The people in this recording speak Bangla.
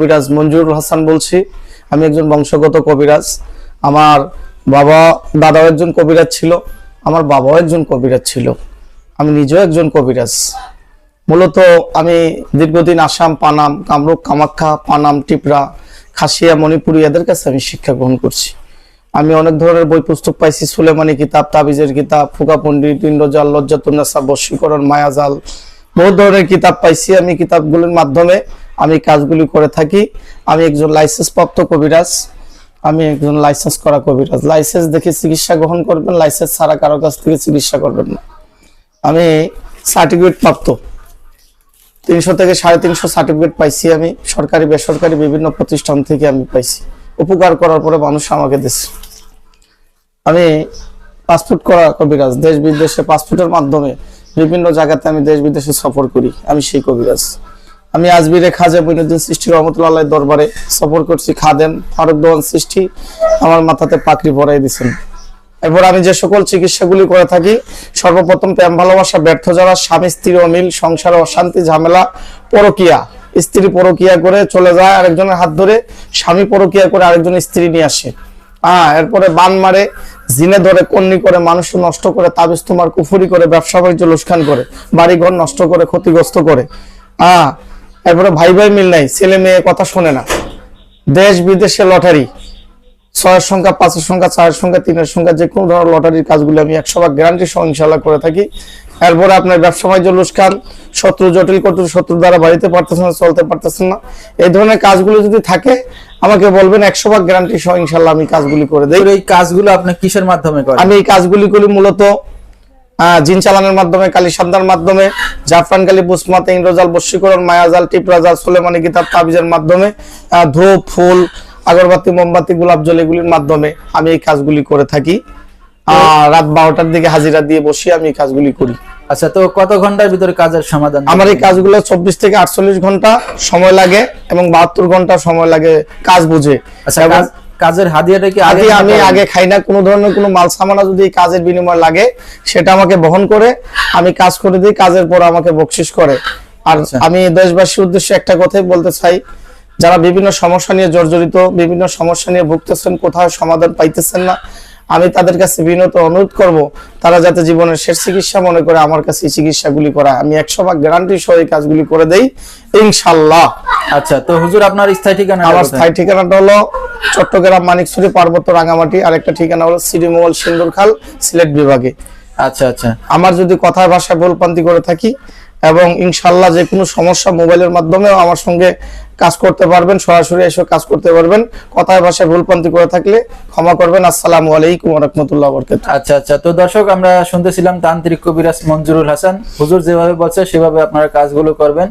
কবিরাজ মঞ্জুরুল হাসান বলছি। আমি একজন বংশগত কবিরাজ। আমার বাবা দাদাও একজন কবিরাজ ছিল, আমার বাবাও একজন কবিরাজ ছিল, আমি নিজেও একজন কবিরাজ। মূলত আমি দীর্ঘদিন আসাম, পানাম, কামরূপ, কামাখ্যা, পানাম, টিপরা, খাসিয়া, মণিপুরি এদের কাছে আমি শিক্ষা গ্রহণ করছি। আমি অনেক ধরনের বই পুস্তক পাইছি, সুলেমানি কিতাব, তাবিজের কিতাব, ফুকা পণ্ডিত, ইন্দ্রজাল, লজ্জাতুন্নেসা, বশীকরণ, মায়াজাল, বহু ধরনের কিতাব পাইছি। আমি কিতাবগুলোর মাধ্যমে আমি কাজগুলি করে থাকি। আমি একজন লাইসেন্স প্রাপ্ত কবিরাজ, আমি একজন লাইসেন্স করা কবিরাজ। লাইসেন্স দেখে চিকিৎসা গ্রহণ করবেন, লাইসেন্স ছাড়া কারো কাছ থেকে চিকিৎসা করবেন না। আমি সার্টিফিকেট প্রাপ্ত 300 থেকে 350 সার্টিফিকেট পাইছি। আমি সরকারি বেসরকারি বিভিন্ন প্রতিষ্ঠান থেকে আমি পাইছি। উপকার করার পরে মানুষ আমাকে দিচ্ছে। আমি পাসপোর্ট করা কবিরাজ, দেশ বিদেশে পাসপোর্টের মাধ্যমে বিভিন্ন জায়গাতে আমি দেশ বিদেশে সফর করি, আমি সেই কবিরাজ। আমি আজমিরে খাজা মঈনুদ্দিন চিশতি রহমতুল্লাহ দরবারে সফর করছি। খাদেম ফারুক দেওয়ান চিশতি আমার মাথাতে পাকড়ি পরাই দিয়েছেন। এরপর আমি যে সকল চিকিৎসাগুলি করে থাকি, সর্বপ্রথম প্রেম ভালোবাসা ব্যর্থ যারা, স্বামী স্ত্রী অমিল, সংসারে অশান্তি ঝামেলা, পরকিয়া, স্ত্রী পরকিয়া করে চলে যায় আরেকজনের হাত ধরে, স্বামী পরকিয়া করে আরেকজন স্ত্রী নিয়ে আসে, এরপরে বান মারে, জিনে ধরে, কন্নি করে, মানুষ নষ্ট করে, তাবিজ তোমার কুফুরি করে, ব্যবসা বাণিজ্য লোকসান করে, বাড়িঘর নষ্ট করে, ক্ষতিগ্রস্ত করে, এরপরে ভাই ভাই মিল নাই, ছেলে মেয়ে কথা শোনে না, দেশ বিদেশে লটারি, 6 সংখ্যা, 5 সংখ্যা, 4 সংখ্যা, 3 সংখ্যা, যে কোনো ধরনের লটারির কাজগুলো আমি 100% গ্যারান্টি সহ ইনশাআল্লাহ করে থাকি। এরপরে আপনার ব্যবসা বাণিজ্য লোকসান, শত্রু জটিল কটু, শত্রু দ্বারা বাড়িতে পারতেছেন না, চলতে পারতেছেন না, এই ধরনের কাজগুলো যদি থাকে আমাকে বলবেন, 100% গ্যারান্টি সহ ইনশাআল্লাহ আমি কাজগুলি করে দেই। এই কাজগুলো আপনি কিসের মাধ্যমে করেন? আমি এই কাজগুলি করি মূলত জিন চালানোর মাধ্যমে, কালী সান্দার মাধ্যমে, জাফরান কালী, বুসমাতে, ইন্দ্রজাল, বশীকরণ, মায়াজাল, টিপরাজাল, সুলেমানি কিতাব, তাবিজের মাধ্যমে, ধূপ, ফুল, আগরবাতি, মোমবাতি, গোলাপ জল এগুলির মাধ্যমে আমি এই কাজগুলি করে থাকি। রাত 12টার দিকে হাজিরা দিয়ে বসি আমি এই কাজগুলি করি। আচ্ছা, তো কত ঘন্টার ভিতরে কাজের সমাধান? আমার এই কাজগুলো 24 থেকে 48 ঘন্টা সময় লাগে এবং 72 ঘন্টা সময় লাগে কাজ বুঝে। আচ্ছা, কাজের হাদিয়াটা কি আমি আগে খাই না। কোনো ধরনের কোনো মাল সামানা যদি এই কাজের বিনিময় লাগে সেটা আমাকে বহন করে আমি কাজ করে দিই, কাজের পর আমাকে বকশিশ করে। আর আমি দেশবাসীর উদ্দেশ্যে একটা কথাই বলতে চাই, যারা বিভিন্ন সমস্যা নিয়ে জর্জরিত, বিভিন্ন সমস্যা নিয়ে ভুগতেছেন, কোথাও সমাধান পাইতেছেন না, আমি তাদের কাছে বিনত অনুরোধ করব তারা যাতে জীবনের শেষ চিকিৎসা মনে করে আমার কাছে এই চিকিৎসাগুলি করা। আমি 100% গ্যারান্টি সহ এই কাজগুলি করে দেই ইনশাআল্লাহ। আচ্ছা, তো হুজুর আপনার স্থায়ী ঠিকানা? আমার স্থায়ী ঠিকানাটা হলো চট্টগ্রাম মানিকছড়ি পার্বত্য রাঙামাটি, আরেকটা ঠিকানা হলো সিডিমোল সিন্দুরখাল, সিলেট বিভাগে। আচ্ছা আচ্ছা, আমার যদি কথার ভাষায় ভুলভ্রান্তি করে থাকি এবং ইনশাআল্লাহ যে কোনো সমস্যা মোবাইলের মাধ্যমেও আমার সঙ্গে কাজ করতে পারবেন, সরাসরি এসে কাজ করতে পারবেন। কথায় ভাষায় ভুলভ্রান্তি করে থাকলে ক্ষমা করবেন। আসসালামু আলাইকুম ওয়া রাহমাতুল্লাহি ওয়া বারাকাতুহু। আচ্ছা আচ্ছা, তো দর্শক, আমরা শুনতেছিলাম তান্ত্রিক কবিরাজ মঞ্জুরুল হাসান। হুজুর যেভাবে বলছে সেভাবে আপনারা কাজগুলো করবেন।